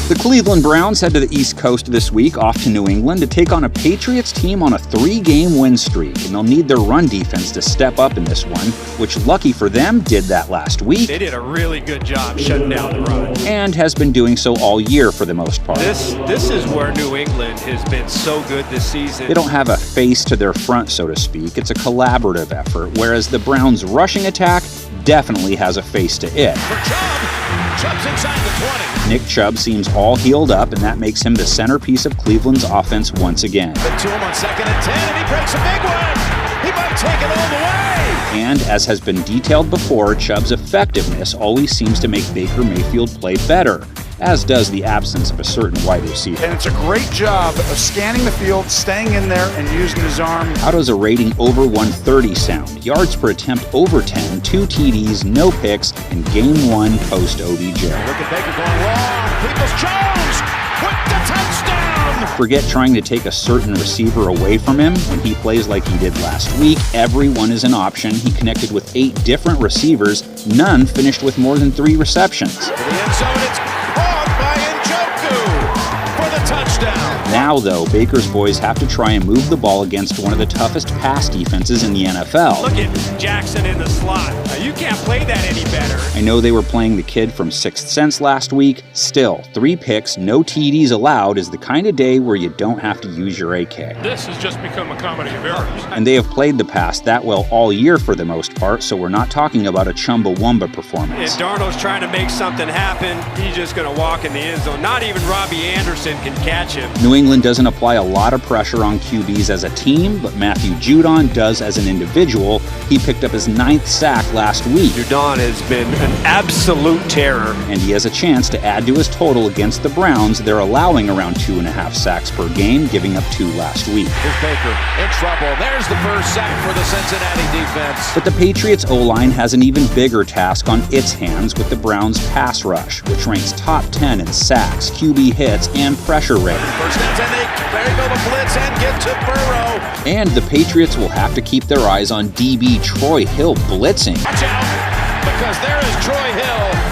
The Cleveland Browns head to the East Coast this week, off to New England to take on a Patriots team on a 3-game win streak, and they'll need their run defense to step up in this one, which, lucky for them, did that last week. They did a really good job shutting down the run. And has been doing so all year for the most part. This is where New England has been so good this season. They don't have a face to their front, so to speak. It's a collaborative effort, whereas the Browns' rushing attack definitely has a face to it. For Chubb. Chubb's inside the 20. Nick Chubb seems all healed up, and that makes him the centerpiece of Cleveland's offense once again. To him on 2nd and 10, and he breaks a big one. He might take it all the way. And as has been detailed before, Chubb's effectiveness always seems to make Baker Mayfield play better, as does the absence of a certain wide receiver. And it's a great job of scanning the field, staying in there, and using his arm. How does a rating over 130 sound? Yards per attempt over 10, 2 TDs, no picks, and Game 1 post-OBJ. Look at Baker going long. Peoples-Jones with the touchdown. Forget trying to take a certain receiver away from him. When he plays like he did last week, everyone is an option. He connected with 8 different receivers. None finished with more than 3 receptions. To the end zone, it's caught by Njoku for the touchdown. Now, though, Baker's boys have to try and move the ball against one of the toughest pass defenses in the NFL. Look at Jackson in the slot. Now, you can't play that any better. I know they were playing the kid from Sixth Sense last week. Still, 3 picks, no TDs allowed is the kind of day where you don't have to use your AK. This has just become a comedy of errors. And they have played the pass that well all year for the most part, so we're not talking about a Chumbawamba performance. And Darnold's trying to make something happen. He's just going to walk in the end zone. Not even Robbie Anderson can catch him. New England doesn't apply a lot of pressure on QBs as a team, but Matthew Judon does as an individual. He picked up his 9th sack last week. Judon has been an absolute terror. And he has a chance to add to his total against the Browns. They're allowing around 2.5 sacks per game, giving up 2 last week. Here's Baker in trouble. There's the first sack for the Cincinnati defense. But the Patriots O-line has an even bigger task on its hands with the Browns' pass rush, which ranks top 10 in sacks, QB hits, and pressure rate. First and 10, there you go, the blitz, and get to Burrow. And the Patriots will have to keep their eyes on DB Troy Hill blitzing. Watch out, because there is Troy Hill.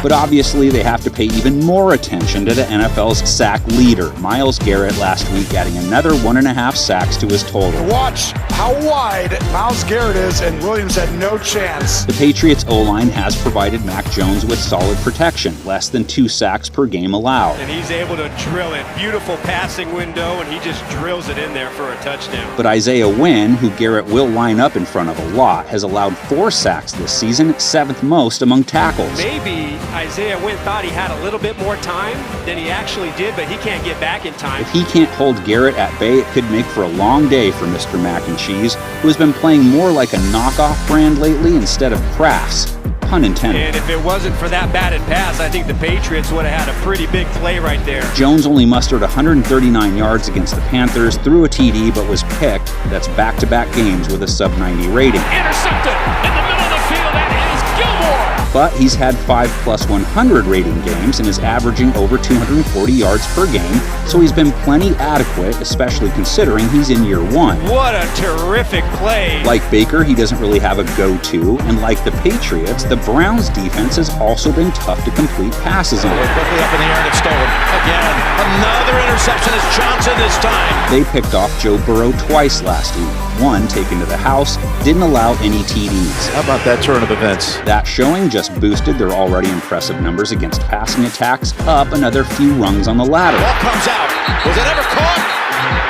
But obviously they have to pay even more attention to the NFL's sack leader, Myles Garrett, last week, adding another 1.5 sacks to his total. Watch how wide Myles Garrett is, and Williams had no chance. The Patriots O-line has provided Mac Jones with solid protection, less than 2 sacks per game allowed. And he's able to drill it. Beautiful passing window, and he just drills it in there for a touchdown. But Isaiah Wynn, who Garrett will line up in front of a lot, has allowed 4 sacks this season, 7th most among tackles. Maybe Isaiah Wynn thought he had a little bit more time than he actually did, but he can't get back in time. If he can't hold Garrett at bay, it could make for a long day for Mr. Mac and Cheese, who has been playing more like a knockoff brand lately instead of Kraft's. Pun intended. And if it wasn't for that batted pass, I think the Patriots would have had a pretty big play right there. Jones only mustered 139 yards against the Panthers, threw a TD, but was picked. That's back-to-back games with a sub-90 rating. Intercepted in the middle of the field, that is Gilmore. But he's had 5+ 100 rating games and is averaging over 240 yards per game, so he's been plenty adequate, especially considering he's in year 1. What a terrific play. Like Baker, he doesn't really have a go-to, and like the Patriots, the Browns' defense has also been tough to complete passes on. Quickly up in the air, and it's stolen. Again, another interception is Johnson this time. They picked off Joe Burrow twice last week. One taken to the house, didn't allow any TDs. How about that turn of events? That showing just boosted their already impressive numbers against passing attacks up another few rungs on the ladder. Ball comes out. Was it ever caught?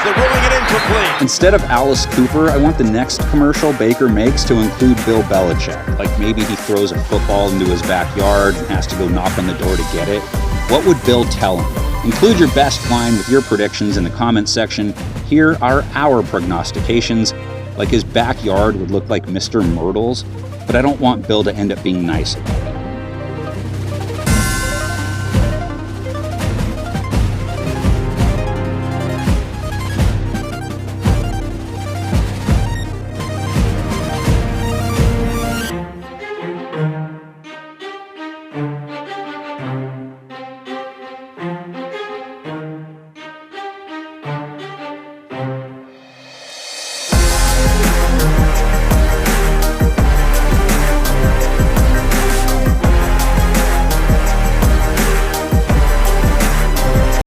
They're ruling it incomplete. Instead of Alice Cooper, I want the next commercial Baker makes to include Bill Belichick. Like maybe he throws a football into his backyard and has to go knock on the door to get it. What would Bill tell him? Include your best line with your predictions in the comments section. Here are our prognostications. Like his backyard would look like Mr. Myrtle's, but I don't want Bill to end up being nice about it.